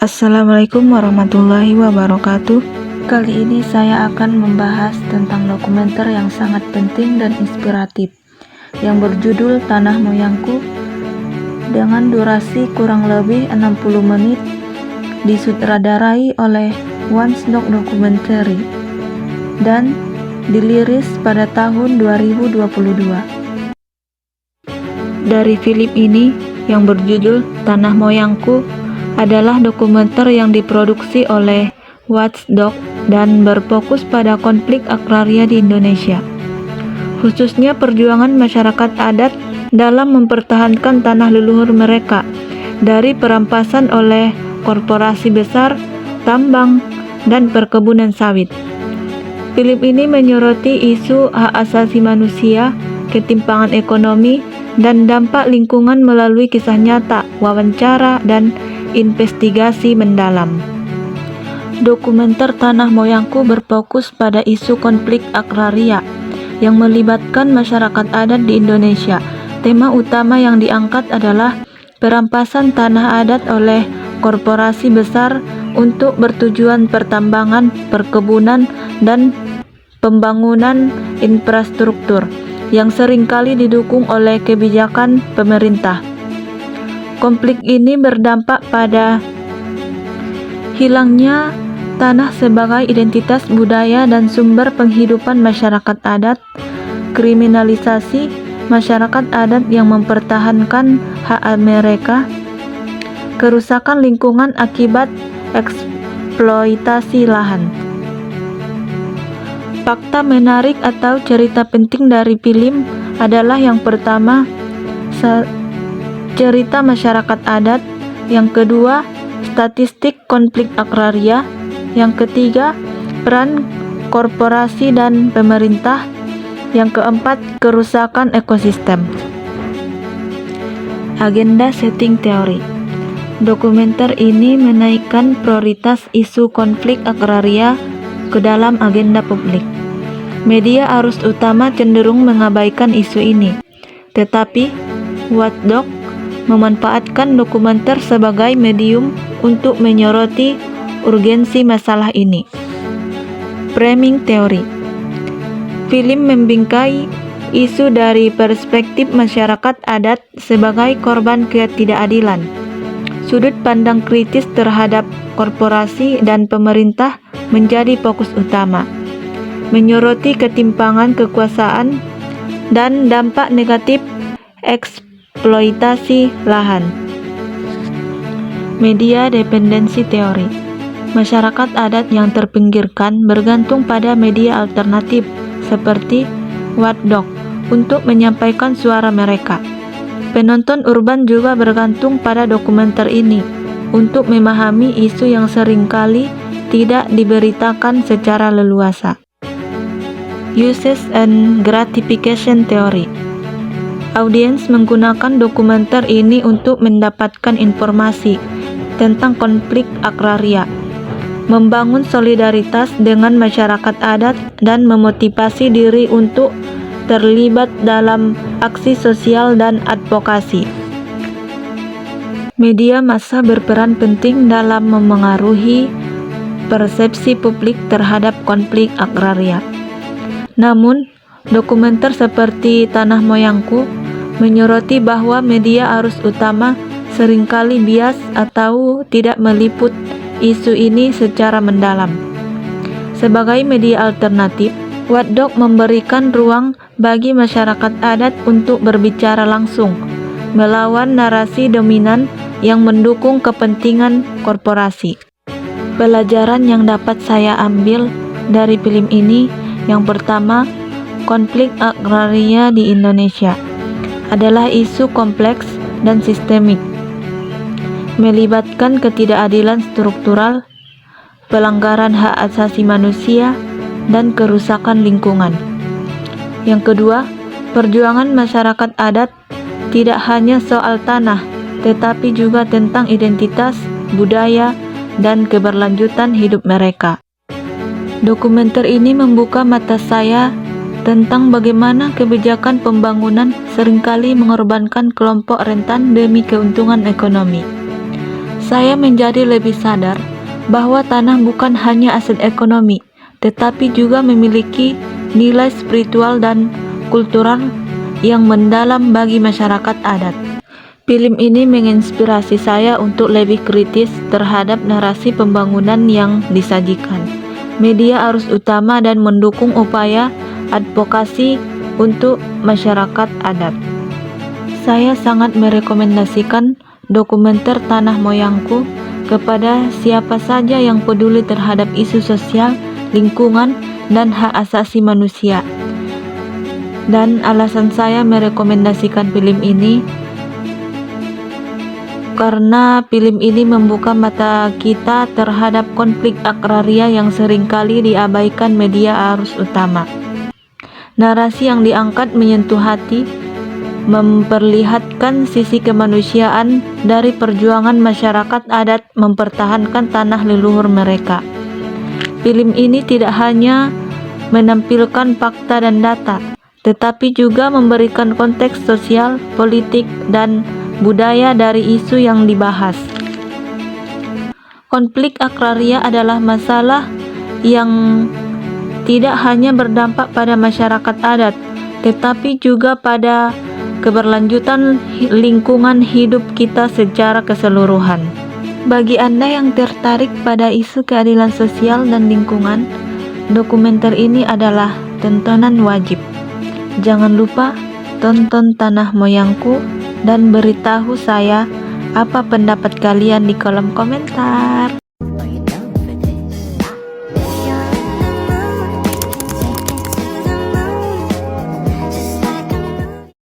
Assalamualaikum warahmatullahi wabarakatuh. Kali ini saya akan membahas tentang dokumenter yang sangat penting dan inspiratif yang berjudul Tanah Moyangku dengan durasi kurang lebih 60 menit, disutradarai oleh Watchdog Documentary dan dirilis pada tahun 2022. Dari film ini yang berjudul Tanah Moyangku adalah dokumenter yang diproduksi oleh Watchdog dan berfokus pada konflik agraria di Indonesia, khususnya perjuangan masyarakat adat dalam mempertahankan tanah leluhur mereka dari perampasan oleh korporasi besar, tambang, dan perkebunan sawit. Film ini menyoroti isu hak asasi manusia, ketimpangan ekonomi, dan dampak lingkungan melalui kisah nyata, wawancara, dan investigasi mendalam. Dokumenter Tanah Moyangku berfokus pada isu konflik agraria yang melibatkan masyarakat adat di Indonesia. Tema utama yang diangkat adalah perampasan tanah adat oleh korporasi besar untuk bertujuan pertambangan, perkebunan, dan pembangunan infrastruktur yang seringkali didukung oleh kebijakan pemerintah. Konflik ini berdampak pada hilangnya tanah sebagai identitas budaya dan sumber penghidupan masyarakat adat, kriminalisasi masyarakat adat yang mempertahankan hak mereka, kerusakan lingkungan akibat eksploitasi lahan. Fakta menarik atau cerita penting dari film adalah yang pertama, cerita masyarakat adat, yang kedua, statistik konflik agraria, yang ketiga, peran korporasi dan pemerintah, yang keempat, kerusakan ekosistem. Agenda setting teori. Dokumenter ini menaikkan prioritas isu konflik agraria ke dalam agenda publik. Media arus utama cenderung mengabaikan isu ini, tetapi Watchdog memanfaatkan dokumenter sebagai medium untuk menyoroti urgensi masalah ini. Framing teori. Film membingkai isu dari perspektif masyarakat adat sebagai korban ketidakadilan. Sudut pandang kritis terhadap korporasi dan pemerintah menjadi fokus utama, menyoroti ketimpangan kekuasaan dan dampak negatif eksploitasi lahan. Media dependensi teori. Masyarakat adat yang terpinggirkan bergantung pada media alternatif seperti Watchdog untuk menyampaikan suara mereka. Penonton urban juga bergantung pada dokumenter ini untuk memahami isu yang seringkali tidak diberitakan secara leluasa. Uses and gratification theory. Audiens menggunakan dokumenter ini untuk mendapatkan informasi tentang konflik agraria, membangun solidaritas dengan masyarakat adat, dan memotivasi diri untuk terlibat dalam aksi sosial dan advokasi. Media massa berperan penting dalam memengaruhi persepsi publik terhadap konflik agraria. Namun, dokumenter seperti Tanah Moyangku menyoroti bahwa media arus utama seringkali bias atau tidak meliput isu ini secara mendalam. Sebagai media alternatif, Watchdog memberikan ruang bagi masyarakat adat untuk berbicara langsung, melawan narasi dominan yang mendukung kepentingan korporasi. Pelajaran yang dapat saya ambil dari film ini, yang pertama, konflik agraria di Indonesia adalah isu kompleks dan sistemik, melibatkan ketidakadilan struktural, pelanggaran hak asasi manusia, dan kerusakan lingkungan. Yang kedua, perjuangan masyarakat adat tidak hanya soal tanah, tetapi juga tentang identitas, budaya, dan keberlanjutan hidup mereka. Dokumenter ini membuka mata saya tentang bagaimana kebijakan pembangunan seringkali mengorbankan kelompok rentan demi keuntungan ekonomi. Saya menjadi lebih sadar bahwa tanah bukan hanya aset ekonomi, tetapi juga memiliki nilai spiritual dan kultural yang mendalam bagi masyarakat adat. Film ini menginspirasi saya untuk lebih kritis terhadap narasi pembangunan yang disajikan. Media arus utama dan mendukung upaya advokasi untuk masyarakat adat. Saya sangat merekomendasikan dokumenter Tanah Moyangku kepada siapa saja yang peduli terhadap isu sosial, lingkungan, dan hak asasi manusia. Dan alasan saya merekomendasikan film ini karena film ini membuka mata kita terhadap konflik agraria yang seringkali diabaikan media arus utama. Narasi yang diangkat menyentuh hati, memperlihatkan sisi kemanusiaan dari perjuangan masyarakat adat mempertahankan tanah leluhur mereka. Film ini tidak hanya menampilkan fakta dan data, tetapi juga memberikan konteks sosial, politik, dan budaya dari isu yang dibahas. Konflik agraria adalah masalah yang tidak hanya berdampak pada masyarakat adat, tetapi juga pada keberlanjutan lingkungan hidup kita secara keseluruhan. Bagi Anda yang tertarik pada isu keadilan sosial dan lingkungan, dokumenter ini adalah tontonan wajib. Jangan lupa tonton Tanah Moyangku dan beritahu saya apa pendapat kalian di kolom komentar.